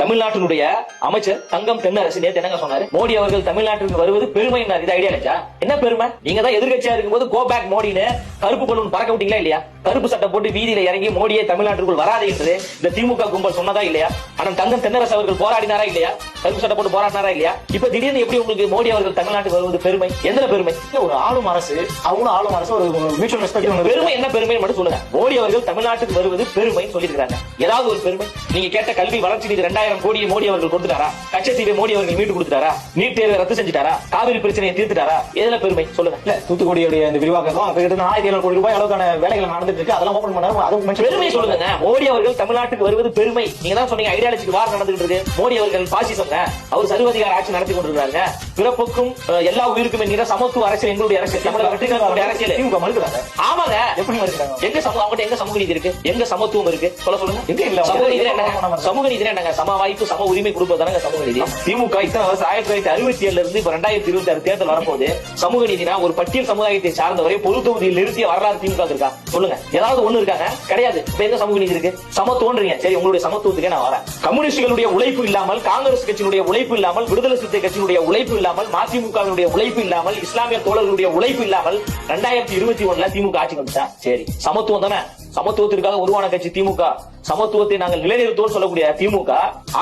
தமிழ்நாட்டினுடைய அமைச்சர் தங்கம் தென்னரசு நேத்து என்னங்க சொன்னாரு? மோடி அவர்கள் தமிழ்நாட்டிற்கு வருவது பெருமை. இது ஐடியா இல்லையா? என்ன பெருமை? நீங்க தான் எதிர்கட்சியா இருக்கும்போது கோ பேக் மோடின்னு கருப்பு பலூன் பறக்க விட்டீங்களா இல்லையா? கருப்பு சட்டை போட்டு வீதியில இறங்கி மோடியை தமிழ்நாட்டிற்குள் வராது என்று இந்த திமுக கும்பல் சொன்னதா இல்லையா? ஆனா தங்கம் தென்னரசு அவர்கள் போராடினாரா இல்லையா? கருப்பு சட்டை போட்டு போராடினாரா இல்லையா? இப்ப திடீர்னு எப்படி உங்களுக்கு மோடி அவர்கள் தமிழ்நாட்டுக்கு வருவது பெருமை? எந்த பெருமை? ஒரு ஆளும் அரசு, அவங்களும் ஆளும் அரசு ஒரு மியூச்சுவல் ரெஸ்பெக்ட். பெருமை என்ன பெருமை மட்டும் சொல்லுங்க. மோடி அவர்கள் தமிழ்நாட்டுக்கு வருவது பெருமை சொல்லியிருக்காங்க. ஏதாவது ஒரு பெருமை? நீங்க கேட்ட கல்வி வளர்ச்சி நிதி 2000 கோடியை மோடி அவர்கள் கொடுத்துட்டாரா? கச்சத்தீவை மோடி அவர்கள் மீட்டு கொடுத்துட்டாரா? நீட் தேர்வை ரத்து செஞ்சுட்டாரா? காவிரி பிரச்சனையை தீர்த்துட்டாரா? எதுல பெருமை சொல்லுங்க. இல்ல, தூத்துக்குடியுடைய இந்த விரிவாக்கம் 1700 கோடி ரூபாய் அளவுக்கான வேலைகள் நடந்துட்டு இருக்கு. அதெல்லாம் ஓபன் பண்ணாரு. அது பெருமை சொல்லுங்க. மோடி அவர்கள் தமிழ்நாட்டுக்கு வருவது பெருமை. நீங்க தான் சொன்னீங்க ஐடியாலஜிக்கு வார் நடந்துட்டு இருக்கு. மோடி அவர்கள் பாசிசம்ங்க. அவர் சர்வாதிகார ஆட்சி நடத்தி கொண்டிருக்காங்க. பிறப்புக்கும் எல்லா உயிருக்கும் என்கிற சமத்துவ அரசியல் எங்களுடைய அரசியல், தமிழக வெற்றிகளுடைய அரசியல். திமுக மறுக்கிறாங்க. ஆமாங்க. எப்படி மறுக்கிறாங்க? எங்க அவங்ககிட்ட எங்க சமூக நீதி இருக்கு? எங்க சமத்துவம் இருக்கு? சொல்லுங்க. எங்க இல்ல? சமூக நீதி என்னங்க? சமூக நீதி என்னங்க? சம வாய்ப்பு சம உரிமை கொடுப்பதானங்க சமூக நீதி. திமுக இத்தனை வருஷம் 1967 இருந்து இப்ப 2026 தேர்தல் வரப்போது. சமூக நீதினா ஒரு பட்டியல் சமுதாயத்தை சார்ந்தவரை பொது தொகுதியில் நிறுத்திய வரலாறு திமுக இருக்கா? சொல்லுங்க. ஏதாவது ஒண்ணு இருக்காங்க? கிடையாது. இப்ப எங்க சமூக நீதி இருக்கு? சமத்துவன்றீங்க. சரி, உங்களுடைய சமத்துவத்துக்கே நான் வரேன். கம்யூனிஸ்டுகளுடைய உழைப்பு இல்லாமல், காங்கிரஸ் கட்சியினுடைய உழைப்பு இல்லாமல், விடுதலை சிறுத்தை கட்சியினுடைய உழைப்பு இல்லாமல், மதிமுகவினுடைய உழைப்பு இல்லாமல், இஸ்லாமிய தோழர்களுடைய உழைப்பு இல்லாமல் 2021 திமுக ஆட்சி வந்துச்சா? சரி, சமத்துவம் தானே. சமத்துவத்திற்காக உருவான கட்சி திமுக. சமத்துவத்தை நாங்கள் நிலைநிறுத்துவோம் சொல்லக்கூடிய திமுக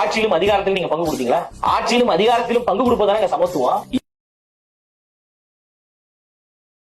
ஆட்சியிலும் அதிகாரத்திலும் நீங்க பங்கு கொடுத்தீங்களா? ஆட்சியிலும் அதிகாரத்திலும் பங்கு கொடுப்பதான சமத்துவம்.